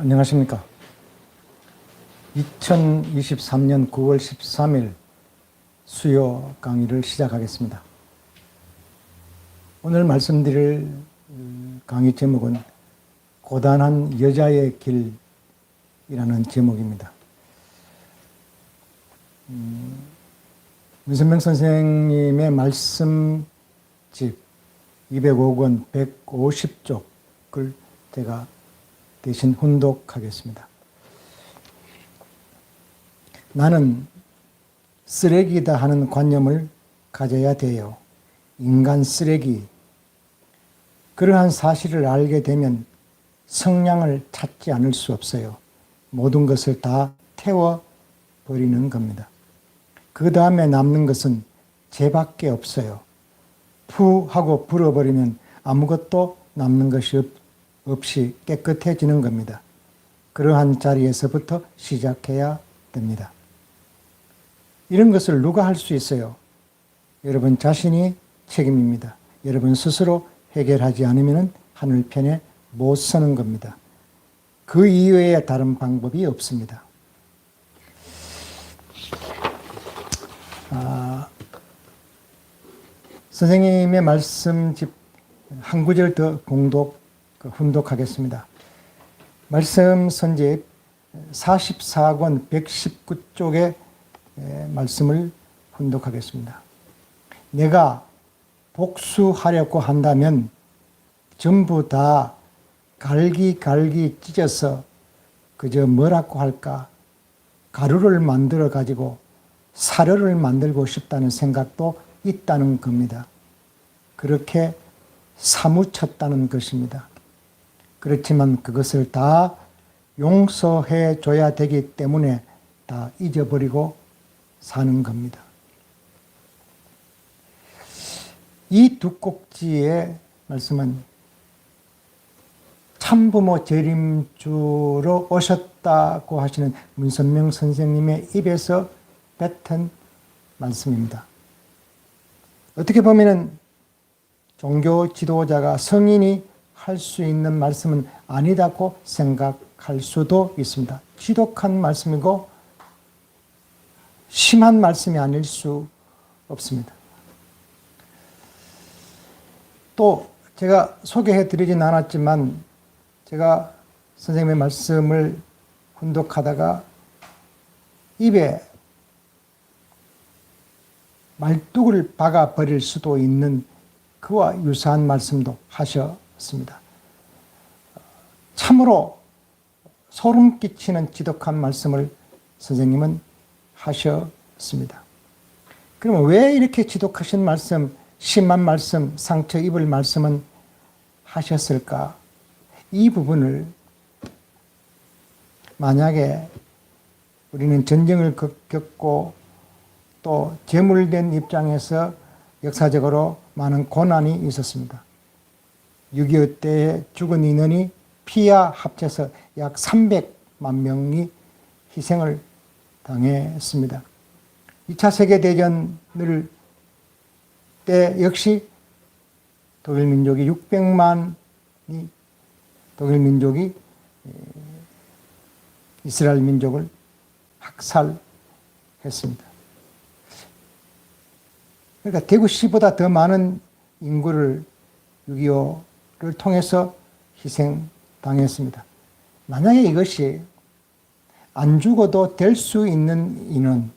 안녕하십니까. 2023년 9월 13일 수요 강의를 시작하겠습니다. 오늘 말씀드릴 강의 제목은 고단한 여자의 길이라는 제목입니다. 문선명 선생님의 말씀집 205권 150쪽을 제가 대신 훈독하겠습니다. 나는 쓰레기다 하는 관념을 가져야 돼요. 인간 쓰레기. 그러한 사실을 알게 되면 성량을 찾지 않을 수 없어요. 모든 것을 다 태워버리는 겁니다. 그 다음에 남는 것은 죄밖에 없어요. 푸 하고 불어버리면 아무것도 남는 것이 없이 깨끗해지는 겁니다. 그러한 자리에서부터 시작해야 됩니다. 이런 것을 누가 할 수 있어요? 여러분 자신이 책임입니다. 여러분 스스로 해결하지 않으면 하늘편에 못 서는 겁니다. 그 이외에 다른 방법이 없습니다. 선생님의 말씀집 한 구절 더 훈독하겠습니다. 말씀 선집 44권 119쪽의 말씀을 훈독하겠습니다. 내가 복수하려고 한다면 전부 다 갈기갈기 찢어서 그저 뭐라고 할까 가루를 만들어 가지고 사료를 만들고 싶다는 생각도 있다는 겁니다. 그렇게 사무쳤다는 것입니다. 그렇지만 그것을 다 용서해 줘야 되기 때문에 다 잊어버리고 사는 겁니다. 이 두 꼭지의 말씀은 참부모 재림주로 오셨다고 하시는 문선명 선생님의 입에서 뱉은 말씀입니다. 어떻게 보면은 종교 지도자가 성인이 할 수 있는 말씀은 아니다고 생각할 수도 있습니다. 지독한 말씀이고 심한 말씀이 아닐 수 없습니다. 또 제가 소개해 드리진 않았지만 제가 선생님의 말씀을 훈독하다가 입에 말뚝을 박아 버릴 수도 있는 그와 유사한 말씀도 하셨습니다. 참으로 소름 끼치는 지독한 말씀을 선생님은 하셨습니다. 그러면 왜 이렇게 지독하신 말씀, 심한 말씀, 상처 입을 말씀은 하셨을까? 이 부분을 만약에 우리는 전쟁을 겪고 또 제물된 입장에서 역사적으로 많은 고난이 있었습니다. 6.25 때에 죽은 인원이 피와 합쳐서 약 300만 명이 희생을 당했습니다. 2차 세계대전을 때 역시 독일 민족이 600만이 독일 민족이 이스라엘 민족을 학살했습니다. 그러니까 대구시보다 더 많은 인구를 6.25를 통해서 희생당했습니다. 만약에 이것이 안 죽어도 될 수 있는 인원,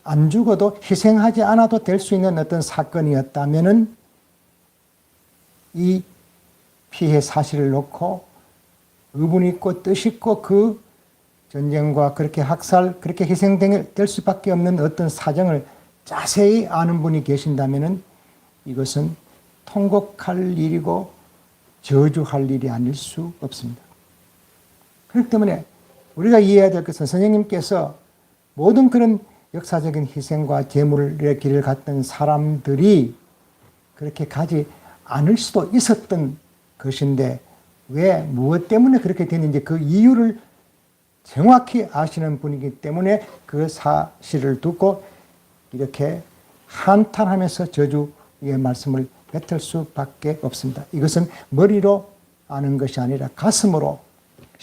안 죽어도 희생하지 않아도 될 수 있는 어떤 사건이었다면은 이 피해 사실을 놓고 의분 있고 뜻 있고 그 전쟁과 그렇게 학살, 그렇게 희생될 수밖에 없는 어떤 사정을 자세히 아는 분이 계신다면은 이것은 통곡할 일이고 저주할 일이 아닐 수 없습니다. 그렇기 때문에 우리가 이해해야 될 것은 선생님께서 모든 그런 역사적인 희생과 재물의 길을 갔던 사람들이 그렇게 가지 않을 수도 있었던 것인데 왜 무엇 때문에 그렇게 됐는지 그 이유를 정확히 아시는 분이기 때문에 그 사실을 두고 이렇게 한탄하면서 저주의 말씀을 뱉을 수밖에 없습니다. 이것은 머리로 아는 것이 아니라 가슴으로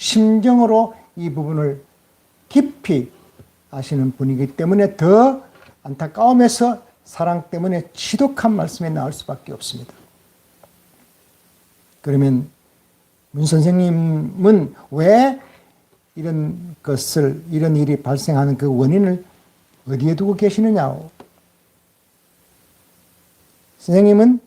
심정으로 이 부분을 깊이 아시는 분이기 때문에 더 안타까움에서 사랑 때문에 지독한 말씀이 나올 수밖에 없습니다. 그러면 문 선생님은 왜 이런 것을, 이런 일이 발생하는 그 원인을 어디에 두고 계시느냐? 선생님은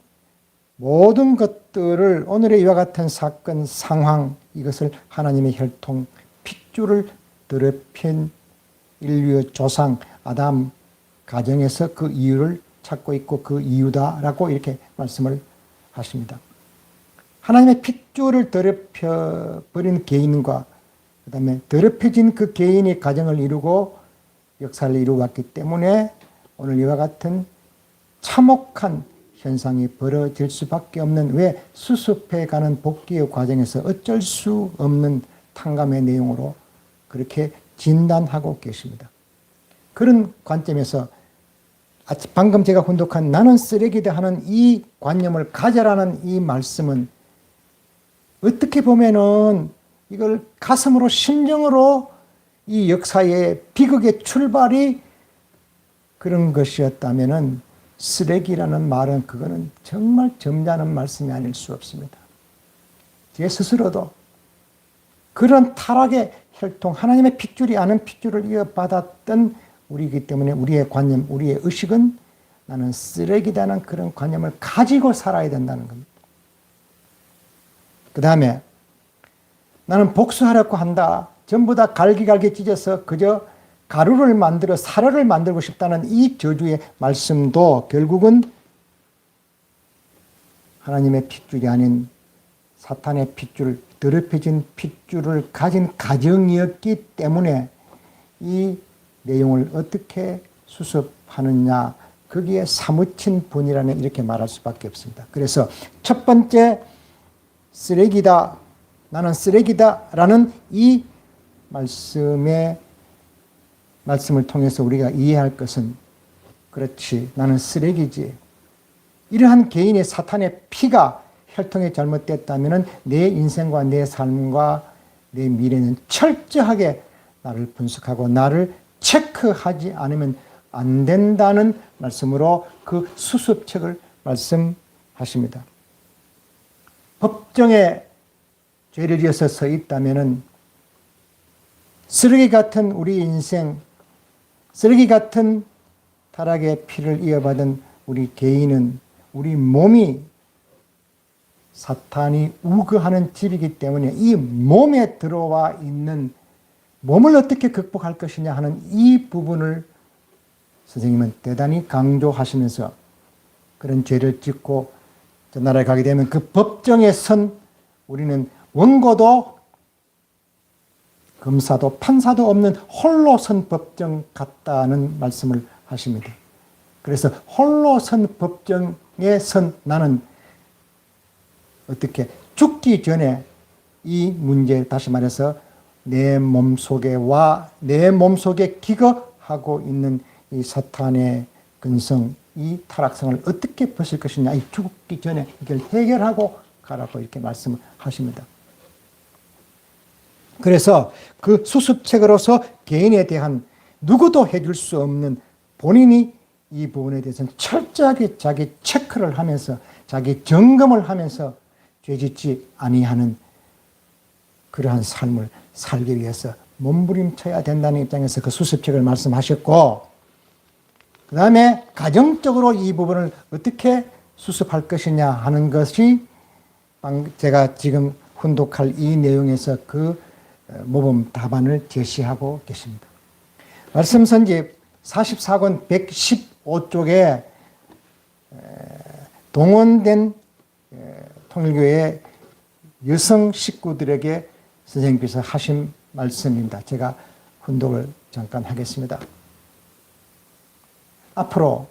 모든 것들을 오늘의 이와 같은 사건, 상황, 이것을 하나님의 혈통, 핏줄을 더럽힌 인류의 조상 아담 가정에서 그 이유를 찾고 있고 그 이유다라고 이렇게 말씀을 하십니다. 하나님의 핏줄을 더럽혀버린 개인과 그 다음에 더럽혀진 그 개인이 가정을 이루고 역사를 이루어왔기 때문에 오늘 이와 같은 참혹한 현상이 벌어질 수밖에 없는, 왜 수습해가는 복귀의 과정에서 어쩔 수 없는 탕감의 내용으로 그렇게 진단하고 계십니다. 그런 관점에서 방금 제가 혼독한 나는 쓰레기다 하는 이 관념을 가져라는 이 말씀은 어떻게 보면은 이걸 가슴으로 심정으로 이 역사의 비극의 출발이 그런 것이었다면은 쓰레기라는 말은 그거는 정말 점잖은 말씀이 아닐 수 없습니다. 제 스스로도 그런 타락의 혈통, 하나님의 핏줄이 아는 핏줄을 이어받았던 우리이기 때문에 우리의 관념, 우리의 의식은 나는 쓰레기다는 그런 관념을 가지고 살아야 된다는 겁니다. 그 다음에 나는 복수하려고 한다. 전부 다 갈기갈기 찢어서 그저 가루를 만들어 사료를 만들고 싶다는 이 저주의 말씀도 결국은 하나님의 핏줄이 아닌 사탄의 핏줄, 더럽혀진 핏줄을 가진 가정이었기 때문에 이 내용을 어떻게 수습하느냐, 거기에 사무친 분이라는 이렇게 말할 수밖에 없습니다. 그래서 첫 번째 쓰레기다, 나는 쓰레기다 라는 이 말씀을 통해서 우리가 이해할 것은, 그렇지, 나는 쓰레기지. 이러한 개인의 사탄의 피가 혈통에 잘못됐다면 내 인생과 내 삶과 내 미래는 철저하게 나를 분석하고 나를 체크하지 않으면 안 된다는 말씀으로 그 수습책을 말씀하십니다. 법정에 죄를 지어서 서 있다면 쓰레기 같은 우리 인생, 쓰레기 같은 타락의 피를 이어받은 우리 개인은, 우리 몸이 사탄이 우거하는 집이기 때문에 이 몸에 들어와 있는 몸을 어떻게 극복할 것이냐 하는 이 부분을 선생님은 대단히 강조하시면서 그런 죄를 짓고 저 나라에 가게 되면 그 법정에 선 우리는 원고도 검사도 판사도 없는 홀로 선 법정 같다는 말씀을 하십니다. 그래서 홀로 선 법정에 선 나는 어떻게 죽기 전에 이 문제, 다시 말해서 내 몸속에 기거하고 있는 이 사탄의 근성, 이 타락성을 어떻게 벗을 것이냐, 이 죽기 전에 이걸 해결하고 가라고 이렇게 말씀하십니다. 그래서 그 수습책으로서 개인에 대한 누구도 해줄 수 없는, 본인이 이 부분에 대해서는 철저하게 자기 체크를 하면서 자기 점검을 하면서 죄짓지 아니하는 그러한 삶을 살기 위해서 몸부림쳐야 된다는 입장에서 그 수습책을 말씀하셨고, 그 다음에 가정적으로 이 부분을 어떻게 수습할 것이냐 하는 것이 제가 지금 훈독할 이 내용에서 그 모범 답안을 제시하고 계십니다. 말씀 선집 44권 115쪽에 동원된 통일교회 여성 식구들에게 선생님께서 하신 말씀입니다. 제가 훈독을 잠깐 하겠습니다. 앞으로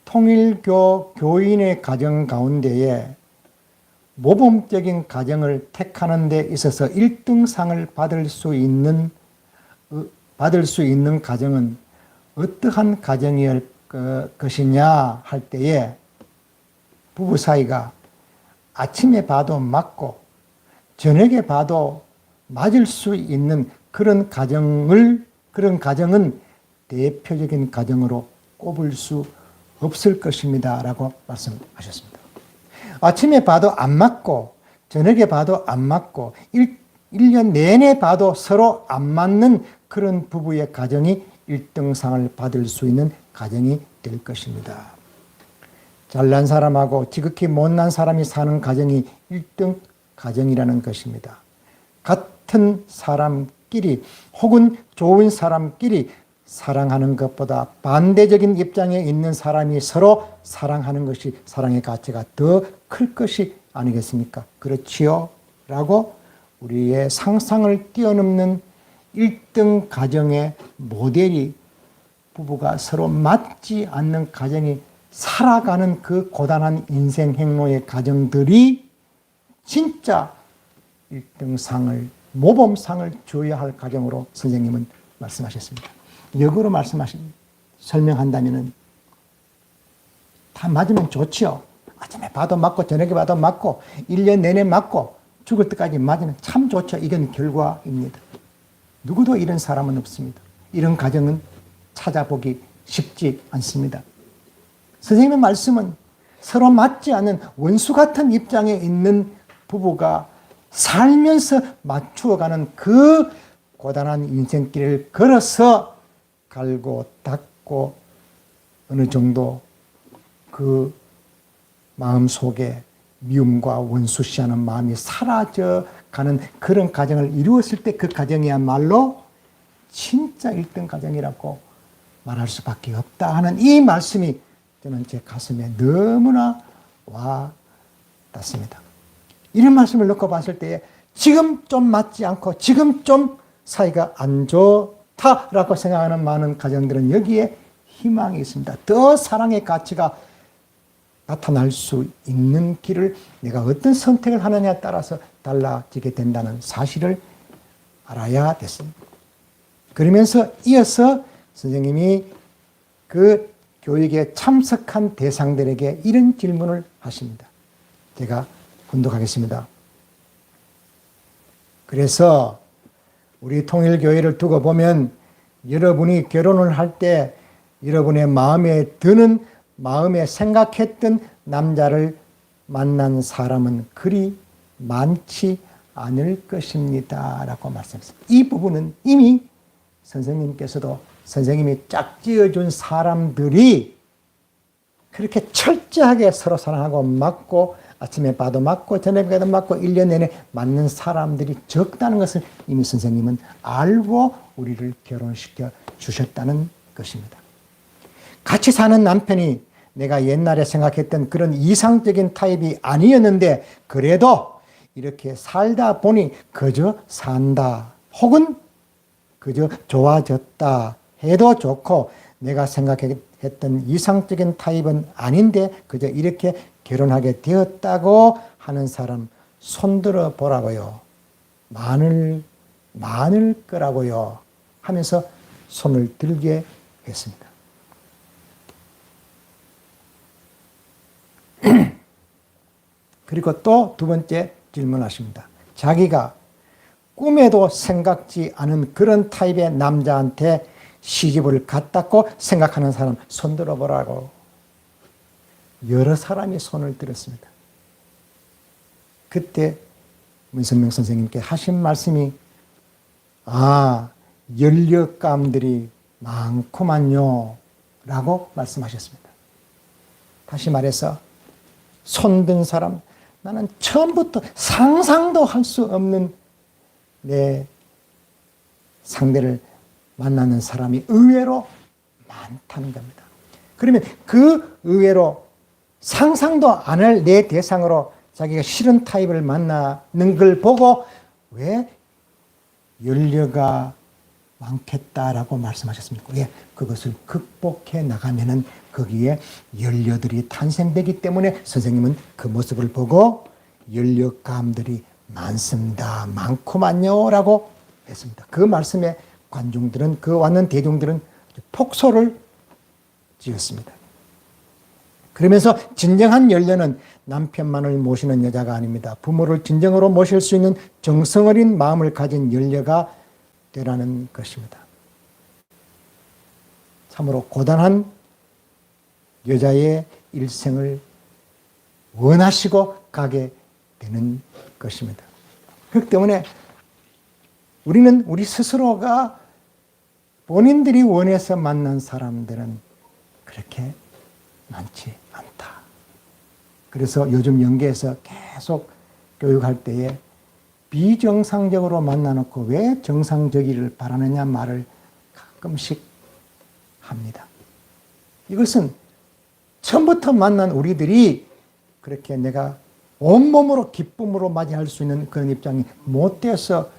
통일교 교인의 가정 가운데에 모범적인 가정을 택하는 데 있어서 1등상을 받을 수 있는 가정은 어떠한 가정일 것이냐 할 때에 부부 사이가 아침에 봐도 맞고 저녁에 봐도 맞을 수 있는 그런 가정은 대표적인 가정으로 꼽을 수 없을 것입니다. 라고 말씀하셨습니다. 아침에 봐도 안 맞고, 저녁에 봐도 안 맞고, 1년 내내 봐도 서로 안 맞는 그런 부부의 가정이 1등상을 받을 수 있는 가정이 될 것입니다. 잘난 사람하고 지극히 못난 사람이 사는 가정이 1등 가정이라는 것입니다. 같은 사람끼리 혹은 좋은 사람끼리 사랑하는 것보다 반대적인 입장에 있는 사람이 서로 사랑하는 것이 사랑의 가치가 더 클 것이 아니겠습니까? 그렇지요? 라고 우리의 상상을 뛰어넘는 1등 가정의 모델이 부부가 서로 맞지 않는 가정이 살아가는 그 고단한 인생 행로의 가정들이 진짜 1등상을, 모범상을 줘야 할 가정으로 선생님은 말씀하셨습니다. 역으로 설명한다면 다 맞으면 좋지요. 아침에 봐도 맞고 저녁에 봐도 맞고 1년 내내 맞고 죽을 때까지 맞으면 참 좋죠. 이건 결과입니다. 누구도 이런 사람은 없습니다. 이런 가정은 찾아보기 쉽지 않습니다. 선생님의 말씀은 서로 맞지 않는 원수 같은 입장에 있는 부부가 살면서 맞추어가는 그 고단한 인생길을 걸어서 갈고 닦고 어느 정도 그 마음속에 미움과 원수시하는 마음이 사라져가는 그런 가정을 이루었을 때 그 가정이야말로 진짜 1등 가정이라고 말할 수밖에 없다 하는 이 말씀이 저는 제 가슴에 너무나 와 닿습니다. 이런 말씀을 놓고 봤을 때 지금 좀 맞지 않고 지금 좀 사이가 안 좋다라고 생각하는 많은 가정들은 여기에 희망이 있습니다. 더 사랑의 가치가 나타날 수 있는 길을 내가 어떤 선택을 하느냐에 따라서 달라지게 된다는 사실을 알아야 됐습니다. 그러면서 이어서 선생님이 그 교육에 참석한 대상들에게 이런 질문을 하십니다. 제가 분독하겠습니다. 그래서 우리 통일교회를 두고 보면 여러분이 결혼을 할 때 여러분의 마음에 드는, 마음에 생각했던 남자를 만난 사람은 그리 많지 않을 것입니다. 라고 말씀했습니다. 이 부분은 이미 선생님께서도 선생님이 짝지어준 사람들이 그렇게 철저하게 서로 사랑하고 맞고 아침에 봐도 맞고 저녁에 봐도 맞고 1년 내내 맞는 사람들이 적다는 것을 이미 선생님은 알고 우리를 결혼시켜 주셨다는 것입니다. 같이 사는 남편이 내가 옛날에 생각했던 그런 이상적인 타입이 아니었는데 그래도 이렇게 살다 보니 그저 산다 혹은 그저 좋아졌다 해도 좋고 내가 생각했던 이상적인 타입은 아닌데 그저 이렇게 결혼하게 되었다고 하는 사람 손들어 보라고요. 많을 거라고요. 하면서 손을 들게 했습니다. 그리고 또 두 번째 질문하십니다. 자기가 꿈에도 생각지 않은 그런 타입의 남자한테 시집을 갔다고 생각하는 사람 손들어 보라고. 여러 사람이 손을 들었습니다. 그때 문선명 선생님께 하신 말씀이 연력감들이 많구만요 라고 말씀하셨습니다. 다시 말해서 손든 사람, 나는 처음부터 상상도 할 수 없는 내 상대를 만나는 사람이 의외로 많다는 겁니다. 그러면 그 의외로 상상도 안 할 내 대상으로 자기가 싫은 타입을 만나는 걸 보고 왜 연려가 많겠다라고 말씀하셨습니까? 왜? 그것을 극복해 나가면은 거기에 연려들이 탄생되기 때문에 선생님은 그 모습을 보고 연려감들이 많습니다. 많구만요. 라고 했습니다. 그 말씀에 관중들은, 그 왔는 대중들은 폭소를 지었습니다. 그러면서 진정한 연려는 남편만을 모시는 여자가 아닙니다. 부모를 진정으로 모실 수 있는 정성어린 마음을 가진 열녀가 되라는 것입니다. 참으로 고단한 여자의 일생을 원하시고 가게 되는 것입니다. 그렇기 때문에 우리는 우리 스스로가 본인들이 원해서 만난 사람들은 그렇게 많지 않다. 그래서 요즘 연계에서 계속 교육할 때에 비정상적으로 만나놓고 왜 정상적이를 바라느냐 말을 가끔씩 합니다. 이것은 처음부터 만난 우리들이 그렇게 내가 온몸으로 기쁨으로 맞이할 수 있는 그런 입장이 못 돼서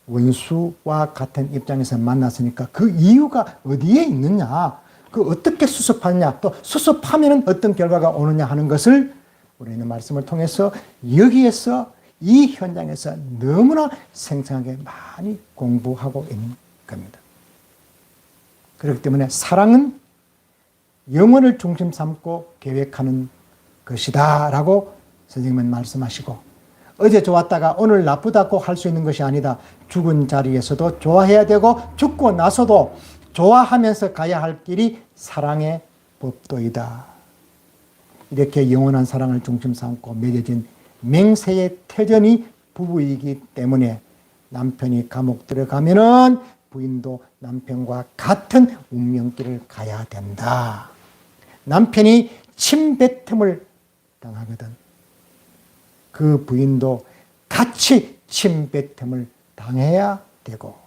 원수와 같은 입장에서 만났으니까 그 이유가 어디에 있느냐, 그 어떻게 수습하느냐, 또 수습하면 어떤 결과가 오느냐 하는 것을 우리는 말씀을 통해서 여기에서 이 현장에서 너무나 생생하게 많이 공부하고 있는 겁니다. 그렇기 때문에 사랑은 영혼을 중심 삼고 계획하는 것이다 라고 선생님은 말씀하시고, 어제 좋았다가 오늘 나쁘다고 할 수 있는 것이 아니다. 죽은 자리에서도 좋아해야 되고 죽고 나서도 좋아하면서 가야 할 길이 사랑의 법도이다. 이렇게 영원한 사랑을 중심 삼고 맺어진 맹세의 태전이 부부이기 때문에 남편이 감옥 들어가면은 부인도 남편과 같은 운명길을 가야 된다. 남편이 침뱉음을 당하거든 그 부인도 같이 침뱉음을 당해야 되고,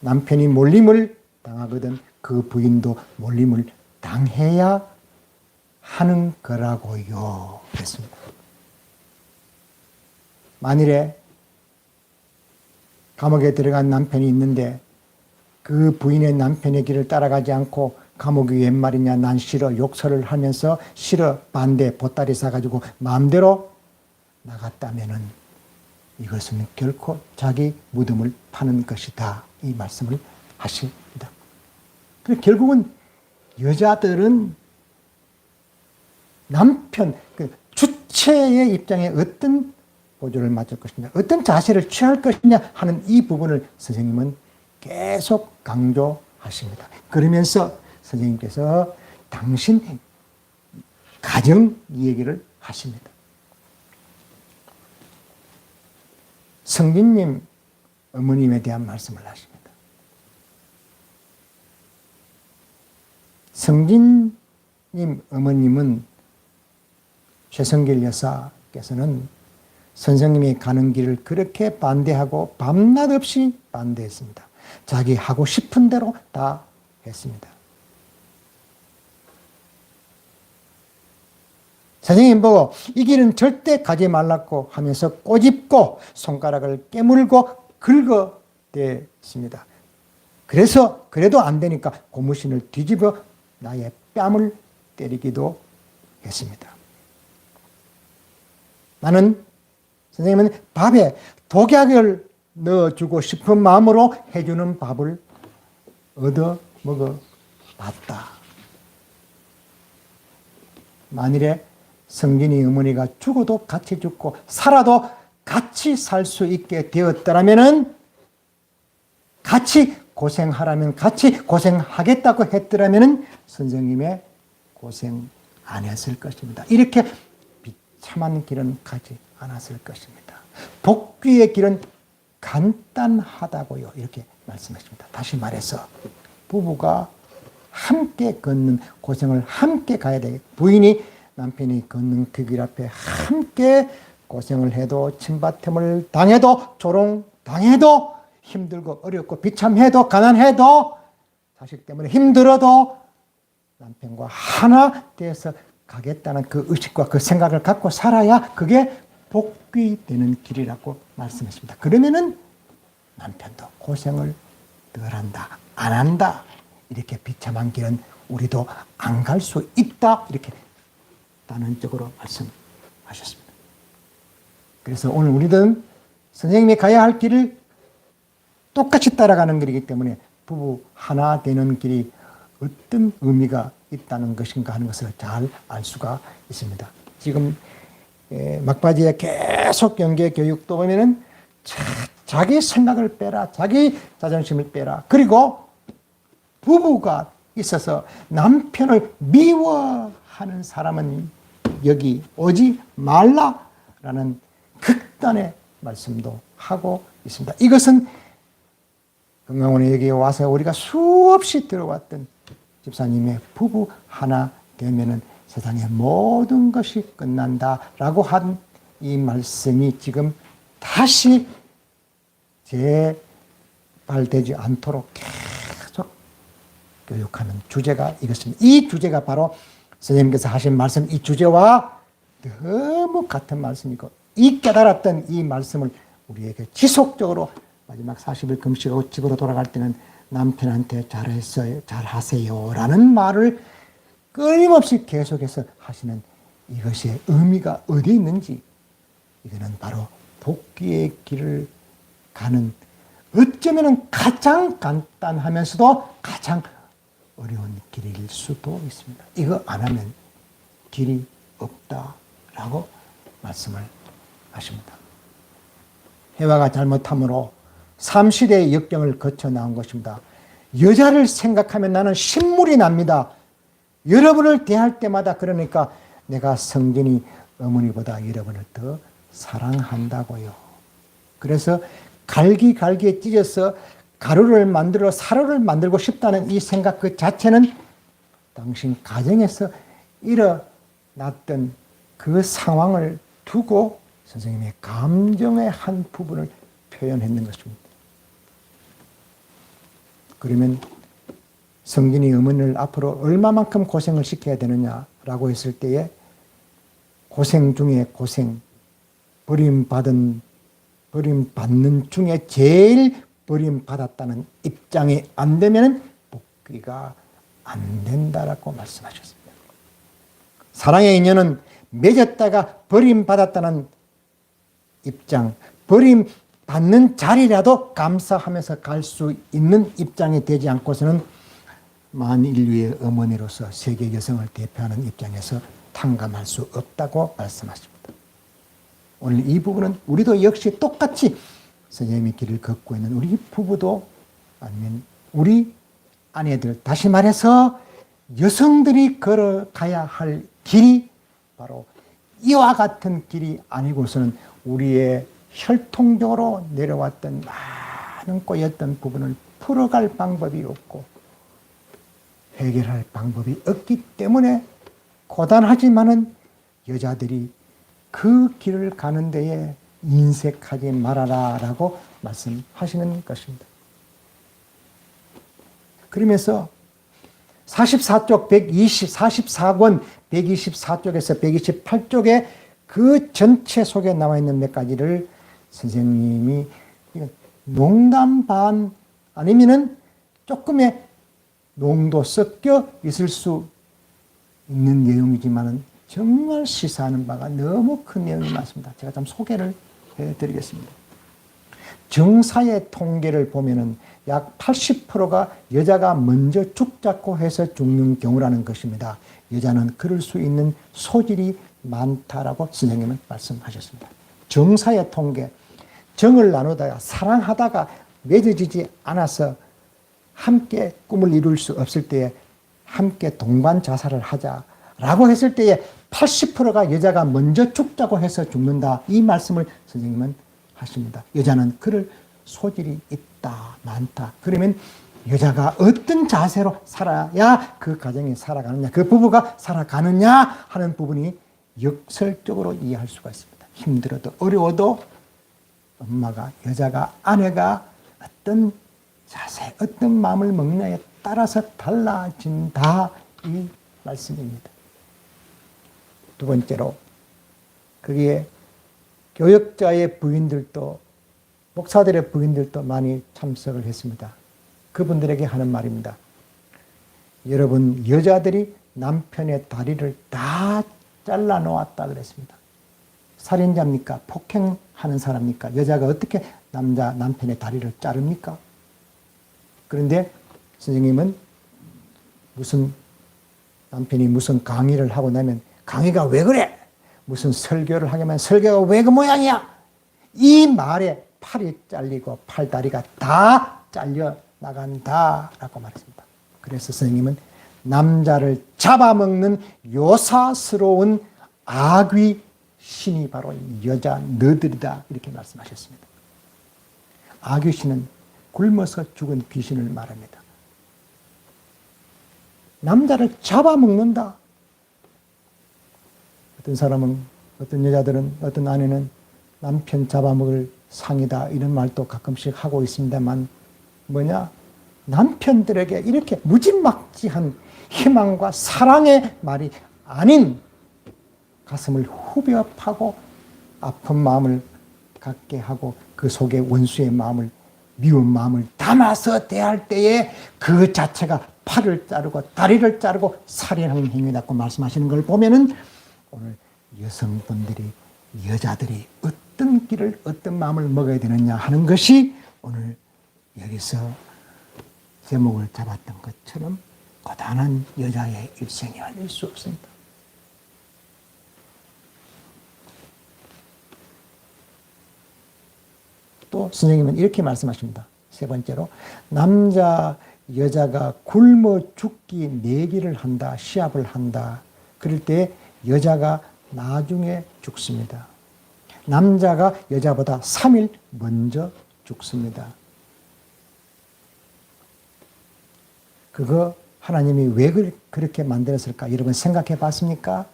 남편이 몰림을 당하거든 그 부인도 몰림을 당해야 하는 거라고요. 그랬습니다. 만일에 감옥에 들어간 남편이 있는데 그 부인의 남편의 길을 따라가지 않고 감옥이 웬 말이냐, 난 싫어, 욕설을 하면서 싫어, 반대, 보따리 싸가지고 마음대로 나갔다면은 이것은 결코 자기 무덤을 파는 것이다. 이 말씀을 하십니다. 그래서 결국은 여자들은 남편, 그 주체의 입장에 어떤 보조를 맞을 것이냐, 어떤 자세를 취할 것이냐 하는 이 부분을 선생님은 계속 강조하십니다. 그러면서 선생님께서 당신 가정 얘기를 하십니다. 성진님 어머님에 대한 말씀을 하십니다. 성진님 어머님은 최성길 여사께서는 선생님이 가는 길을 그렇게 반대하고 밤낮 없이 반대했습니다. 자기 하고 싶은 대로 다 했습니다. 선생님 보고 이 길은 절대 가지 말라고 하면서 꼬집고 손가락을 깨물고 긁어댔습니다. 그래서 그래도 안 되니까 고무신을 뒤집어 나의 뺨을 때리기도 했습니다. 나는 선생님은 밥에 독약을 넣어주고 싶은 마음으로 해주는 밥을 얻어 먹어봤다. 만일에 성진이 어머니가 죽어도 같이 죽고 살아도 같이 살 수 있게 되었더라면, 같이 고생하라면 같이 고생하겠다고 했더라면 선생님의 고생 안 했을 것입니다. 이렇게 비참한 길은 가지 않았을 것입니다. 복귀의 길은 간단하다고요. 이렇게 말씀하십니다. 다시 말해서 부부가 함께 걷는 고생을 함께 가야 되겠다. 부인이 남편이 걷는 그 길 앞에 함께 고생을 해도 침받음을 당해도 조롱당해도 힘들고 어렵고 비참해도 가난해도 자식 때문에 힘들어도 남편과 하나 되어서 가겠다는 그 의식과 그 생각을 갖고 살아야 그게 복귀되는 길이라고 말씀했습니다. 그러면은 남편도 고생을 덜 한다, 안 한다. 이렇게 비참한 길은 우리도 안 갈 수 있다. 이렇게 단언적으로 말씀하셨습니다. 그래서 오늘 우리들은 선생님이 가야 할 길을 똑같이 따라가는 길이기 때문에 부부 하나 되는 길이 어떤 의미가 있다는 것인가 하는 것을 잘 알 수가 있습니다. 지금 막바지에 계속 경계 교육도 보면은 자기 생각을 빼라, 자기 자존심을 빼라. 그리고 부부가 있어서 남편을 미워하는 사람은 여기 오지 말라라는 극단의 말씀도 하고 있습니다. 이것은 건강원에 여기에 와서 우리가 수없이 들어왔던 집사님의 부부 하나 되면은 세상의 모든 것이 끝난다라고 한 이 말씀이 지금 다시 재발되지 않도록 계속 교육하는 주제가 이것입니다. 이 주제가 바로 선생님께서 하신 말씀, 이 주제와 너무 같은 말씀이고, 이 깨달았던 이 말씀을 우리에게 지속적으로 마지막 40일 금식하고 집으로 돌아갈 때는 남편한테 잘했어요, 잘하세요 라는 말을 끊임없이 계속해서 하시는 이것의 의미가 어디 있는지, 이거는 바로 복귀의 길을 가는, 어쩌면 가장 간단하면서도 가장 어려운 길일 수도 있습니다. 이거 안 하면 길이 없다라고 말씀을 하십니다. 해와가 잘못함으로 삼시대의 역경을 거쳐 나온 것입니다. 여자를 생각하면 나는 신물이 납니다. 여러분을 대할 때마다 그러니까 내가 성전이 어머니보다 여러분을 더 사랑한다고요. 그래서 갈기갈기에 찢어서 가루를 만들어 사료를 만들고 싶다는 이 생각 그 자체는 당신 가정에서 일어났던 그 상황을 두고 선생님의 감정의 한 부분을 표현했는 것입니다. 그러면 성진이 어머니를 앞으로 얼마만큼 고생을 시켜야 되느냐라고 했을 때에 고생 중에 고생, 버림받는 중에 제일 버림받았다는 입장이 안 되면 복귀가 안 된다라고 말씀하셨습니다. 사랑의 인연은 맺었다가 버림받았다는 입장, 버림받는 자리라도 감사하면서 갈 수 있는 입장이 되지 않고서는 만인류의 어머니로서 세계 여성을 대표하는 입장에서 탕감할 수 없다고 말씀하십니다. 오늘 이 부분은 우리도 역시 똑같이 선생님의 길을 걷고 있는 우리 부부도 아니면 우리 아내들, 다시 말해서 여성들이 걸어가야 할 길이 바로 이와 같은 길이 아니고서는 우리의 혈통적으로 내려왔던 많은 꼬였던 부분을 풀어갈 방법이 없고 해결할 방법이 없기 때문에 고단하지만은 여자들이 그 길을 가는 데에 인색하지 말아라 라고 말씀하시는 것입니다. 그러면서 44쪽 44권 124쪽에서 128쪽에 그 전체 속에 나와 있는 몇 가지를 선생님이 농담 반 아니면은 조금의 농도 섞여 있을 수 있는 내용이지만은 정말 시사하는 바가 너무 큰 내용이 많습니다. 제가 좀 소개를 해드리겠습니다. 정사의 통계를 보면은 약 80%가 여자가 먼저 죽자고 해서 죽는 경우라는 것입니다. 여자는 그럴 수 있는 소질이 많다라고 선생님은 말씀하셨습니다. 정사의 통계, 정을 나누다가 사랑하다가 맺어지지 않아서 함께 꿈을 이룰 수 없을 때에 함께 동반 자살을 하자라고 했을 때에 80%가 여자가 먼저 죽자고 해서 죽는다. 이 말씀을 선생님은 하십니다. 여자는 그럴 소질이 있다, 많다. 그러면 여자가 어떤 자세로 살아야 그 가정이 살아가느냐, 그 부부가 살아가느냐 하는 부분이 역설적으로 이해할 수가 있습니다. 힘들어도 어려워도 엄마가, 여자가, 아내가 어떤 자세, 어떤 마음을 먹느냐에 따라서 달라진다. 이 말씀입니다. 두 번째로 거기에 교역자의 부인들도 목사들의 부인들도 많이 참석을 했습니다. 그분들에게 하는 말입니다. 여러분 여자들이 남편의 다리를 다 잘라 놓았다 그랬습니다. 살인자입니까? 폭행하는 사람입니까? 여자가 어떻게 남편의 다리를 자릅니까? 그런데 선생님은 남편이 무슨 강의를 하고 나면 강의가 왜 그래? 무슨 설교를 하려면 설교가 왜 그 모양이야? 이 말에 팔이 잘리고 팔다리가 다 잘려 나간다라고 말했습니다. 그래서 선생님은 남자를 잡아먹는 요사스러운 악귀 신이 바로 여자 너들이다 이렇게 말씀하셨습니다. 악귀 신은 굶어서 죽은 귀신을 말합니다. 남자를 잡아먹는다. 어떤 사람은, 어떤 여자들은, 어떤 아내는 남편 잡아먹을 상이다 이런 말도 가끔씩 하고 있습니다만 뭐냐? 남편들에게 이렇게 무지막지한 희망과 사랑의 말이 아닌 가슴을 후벼 파고 아픈 마음을 갖게 하고 그 속에 원수의 마음을, 미운 마음을 담아서 대할 때에 그 자체가 팔을 자르고 다리를 자르고 살인하는 행위라고 말씀하시는 걸 보면은 오늘 여성분들이, 여자들이 어떤 길을, 어떤 마음을 먹어야 되느냐 하는 것이 오늘 여기서 제목을 잡았던 것처럼 고단한 여자의 일생이 아닐 수 없습니다. 또 선생님은 이렇게 말씀하십니다. 세 번째로, 남자, 여자가 굶어 죽기 내기를 한다, 시합을 한다. 그럴 때 여자가 나중에 죽습니다. 남자가 여자보다 3일 먼저 죽습니다. 그거 하나님이 왜 그렇게 만들었을까? 여러분 생각해 봤습니까?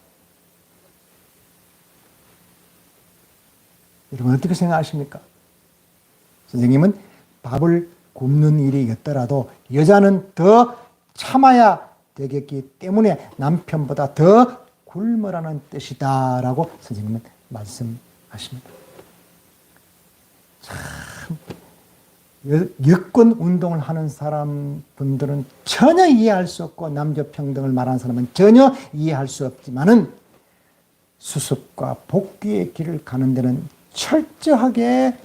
여러분 어떻게 생각하십니까? 선생님은 밥을 굽는 일이 있더라도 여자는 더 참아야 되겠기 때문에 남편보다 더 굶으라는 뜻이다라고 선생님은 말씀하십니다. 참 여권 운동을 하는 사람분들은 전혀 이해할 수 없고 남녀 평등을 말하는 사람은 전혀 이해할 수 없지만은 수습과 복귀의 길을 가는 데는 철저하게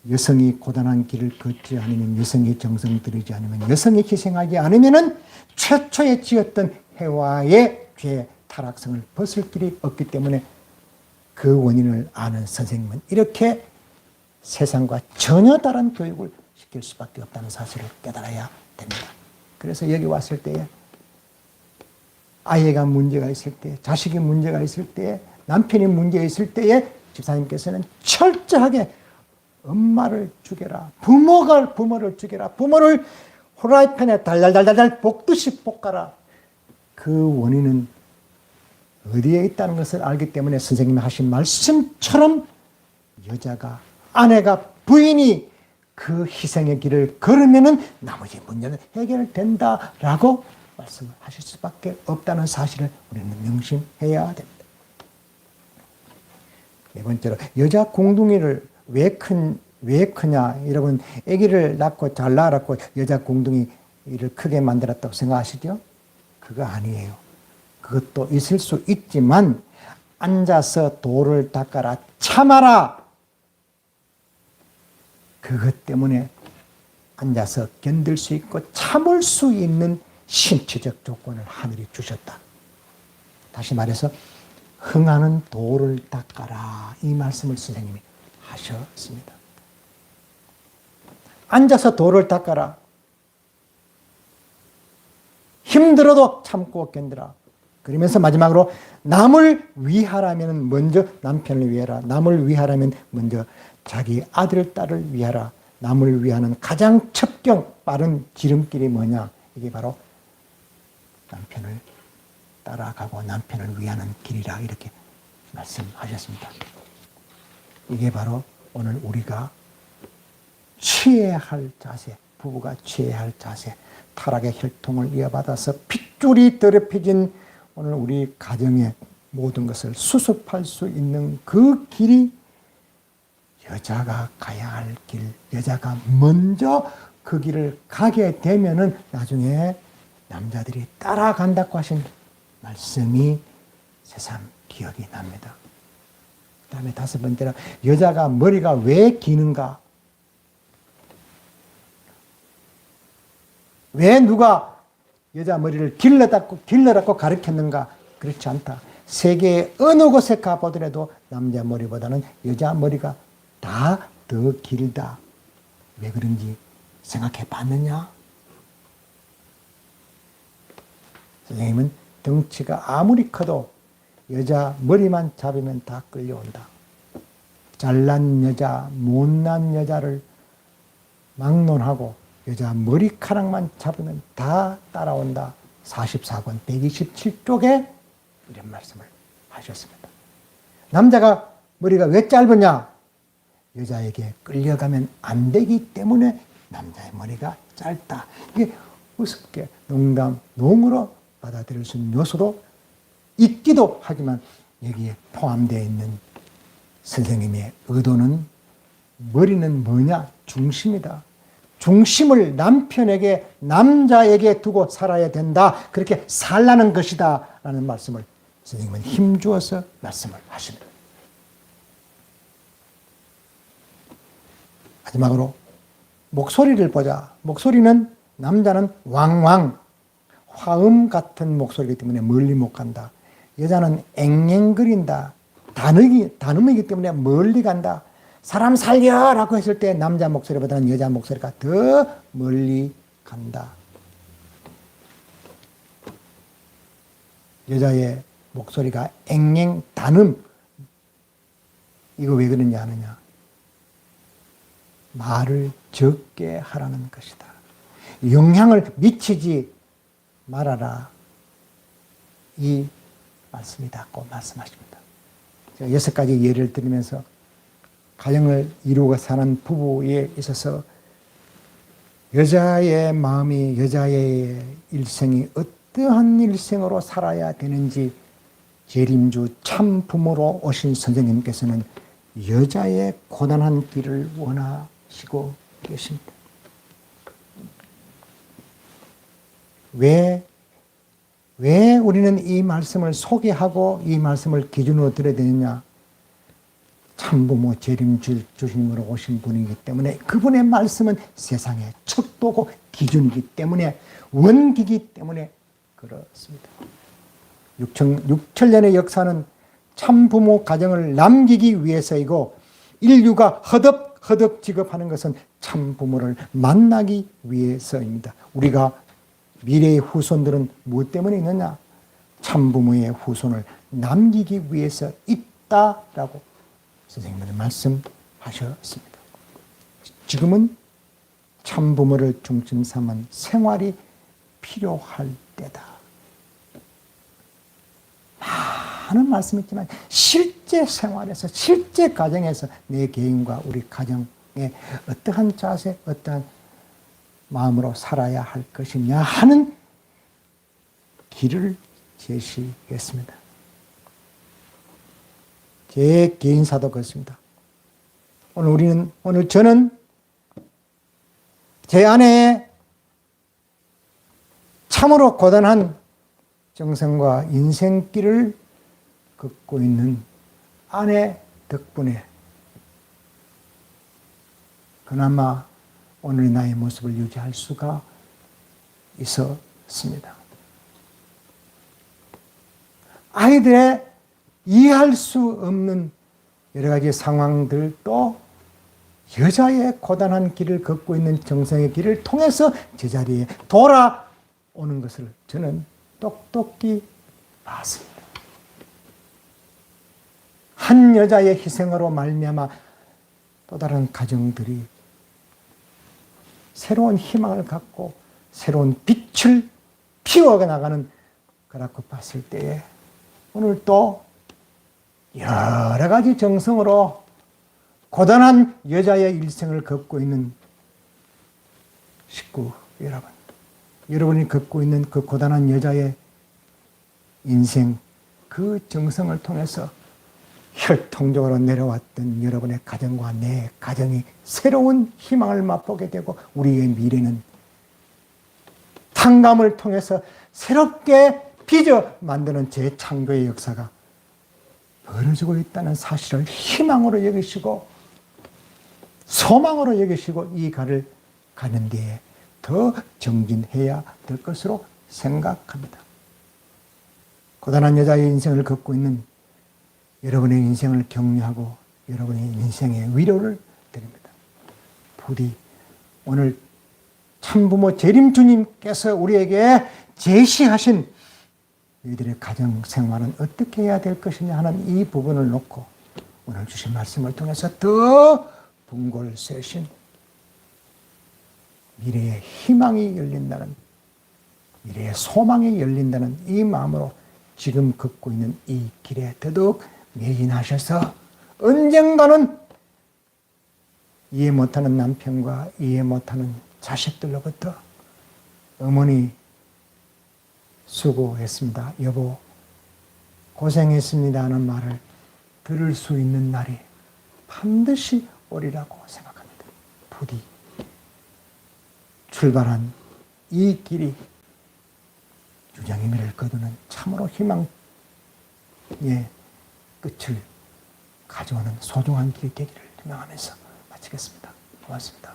여성이 고단한 길을 걷지 않으면, 여성이 정성 들이지 않으면, 여성이 희생하지 않으면은 최초에 지었던 해와의 죄 타락성을 벗을 길이 없기 때문에 그 원인을 아는 선생님은 이렇게 세상과 전혀 다른 교육을 시킬 수밖에 없다는 사실을 깨달아야 됩니다. 그래서 여기 왔을 때에 아이가 문제가 있을 때, 자식이 문제가 있을 때에, 남편이 문제 있을 때에 집사님께서는 철저하게 엄마를 죽여라, 부모를 죽여라, 부모를 후라이팬에 달달달달 볶듯이 볶아라. 그 원인은 어디에 있다는 것을 알기 때문에 선생님이 하신 말씀처럼 여자가, 아내가, 부인이 그 희생의 길을 걸으면은 나머지 문제는 해결된다라고 말씀을 하실 수밖에 없다는 사실을 우리는 명심해야 됩니다. 네 번째로, 여자 공둥이를 왜 크냐? 여러분, 아기를 낳고 잘 낳았고 여자 공둥이를 크게 만들었다고 생각하시죠? 그거 아니에요. 그것도 있을 수 있지만 앉아서 돌을 닦아라, 참아라. 그것 때문에 앉아서 견딜 수 있고 참을 수 있는 신체적 조건을 하늘이 주셨다. 다시 말해서 흥하는 돌을 닦아라. 이 말씀을 선생님이 하셨습니다. 앉아서 돌을 닦아라. 힘들어도 참고 견디라. 그러면서 마지막으로 남을 위하라면 먼저 남편을 위하라. 남을 위하라면 먼저 자기 아들, 딸을 위하라. 남을 위하는 가장 첩경 빠른 지름길이 뭐냐? 이게 바로 남편을 따라가고 남편을 위하는 길이라 이렇게 말씀하셨습니다. 이게 바로 오늘 우리가 취해야 할 자세, 부부가 취해야 할 자세, 타락의 혈통을 이어받아서 핏줄이 더럽혀진 오늘 우리 가정의 모든 것을 수습할 수 있는 그 길이 여자가 가야 할 길, 여자가 먼저 그 길을 가게 되면은 나중에 남자들이 따라간다고 하신 말씀이 새삼 기억이 납니다. 그 다음에 다섯 번째로, 여자가 머리가 왜 기는가? 왜 누가 여자 머리를 길러라고 가르쳤는가? 그렇지 않다. 세계의 어느 곳에 가보더라도 남자 머리보다는 여자 머리가 다 더 길다. 왜 그런지 생각해 봤느냐? 선생님은 덩치가 아무리 커도 여자 머리만 잡으면 다 끌려온다. 잘난 여자, 못난 여자를 막론하고 여자 머리카락만 잡으면 다 따라온다. 44권 127쪽에 이런 말씀을 하셨습니다. 남자가 머리가 왜 짧으냐? 여자에게 끌려가면 안 되기 때문에 남자의 머리가 짧다. 이게 우습게 농담으로 받아들일 수 있는 요소도 있기도 하지만 여기에 포함되어 있는 선생님의 의도는 머리는 뭐냐? 중심이다. 중심을 남편에게, 남자에게 두고 살아야 된다. 그렇게 살라는 것이다. 라는 말씀을 선생님은 힘주어서 말씀을 하십니다. 마지막으로 목소리를 보자. 목소리는 남자는 왕왕, 화음 같은 목소리이기 때문에 멀리 못 간다. 여자는 앵앵거린다. 단음이기 때문에 멀리 간다. 사람 살려라고 했을 때 남자 목소리보다는 여자 목소리가 더 멀리 간다. 여자의 목소리가 앵앵 단음. 이거 왜 그러냐 하느냐. 말을 적게 하라는 것이다. 영향을 미치지 말아라. 이 말씀이다. 꼭 말씀하십니다. 제가 6가지 예를 들으면서 가정을 이루고 사는 부부에 있어서 여자의 마음이, 여자의 일생이 어떠한 일생으로 살아야 되는지 재림주 참 부모로 오신 선생님께서는 여자의 고단한 길을 원하시고 계십니다. 왜 우리는 이 말씀을 소개하고 이 말씀을 기준으로 들어야 되느냐? 참부모 재림주님으로 오신 분이기 때문에 그분의 말씀은 세상의 척도고 기준이기 때문에 원기이기 때문에 그렇습니다. 6천년의 역사는 참부모 가정을 남기기 위해서이고 인류가 허덕허덕 직업하는 것은 참부모를 만나기 위해서입니다. 우리가 미래의 후손들은 무엇 때문에 있느냐? 참부모의 후손을 남기기 위해서 있다라고 선생님은 말씀하셨습니다. 지금은 참부모를 중심 삼은 생활이 필요할 때다. 많은 말씀이 있지만 실제 생활에서, 실제 가정에서 내 개인과 우리 가정에 어떠한 자세, 어떠한 마음으로 살아야 할 것이냐 하는 길을 제시했습니다. 제 개인사도 그렇습니다. 오늘 저는 제 아내의 참으로 고단한 정성과 인생길을 걷고 있는 아내 덕분에 그나마 오늘 나의 모습을 유지할 수가 있었습니다. 아이들의 이해할 수 없는 여러 가지 상황들도 여자의 고단한 길을 걷고 있는 정성의 길을 통해서 제자리에 돌아오는 것을 저는 똑똑히 봤습니다. 한 여자의 희생으로 말미암아 또 다른 가정들이 새로운 희망을 갖고 새로운 빛을 피워나가는 거라고 봤을 때에 오늘 또 여러 가지 정성으로 고단한 여자의 일생을 걷고 있는 식구 여러분, 여러분이 걷고 있는 그 고단한 여자의 인생, 그 정성을 통해서 혈통적으로 내려왔던 여러분의 가정과 내 가정이 새로운 희망을 맛보게 되고 우리의 미래는 탕감을 통해서 새롭게 빚어 만드는 재창조의 역사가 벌어지고 있다는 사실을 희망으로 여기시고 소망으로 여기시고 이 길을 가는 데에 더 정진해야 될 것으로 생각합니다. 고단한 여자의 인생을 걷고 있는 여러분의 인생을 격려하고 여러분의 인생의 위로를 드립니다. 부디 오늘 참부모 재림 주님께서 우리에게 제시하신 너희들의 가정 생활은 어떻게 해야 될 것이냐 하는 이 부분을 놓고 오늘 주신 말씀을 통해서 더 분골 쇄신 미래의 희망이 열린다는, 미래의 소망이 열린다는 이 마음으로 지금 걷고 있는 이 길에 더더욱 매진하셔서 언젠가는 이해 못하는 남편과 이해 못하는 자식들로부터 어머니 수고했습니다, 여보 고생했습니다 하는 말을 들을 수 있는 날이 반드시 오리라고 생각합니다. 부디 출발한 이 길이 유정의 미를 거두는 참으로 희망의 끝을 가져오는 소중한 길이 되기를 희망하면서 마치겠습니다. 고맙습니다.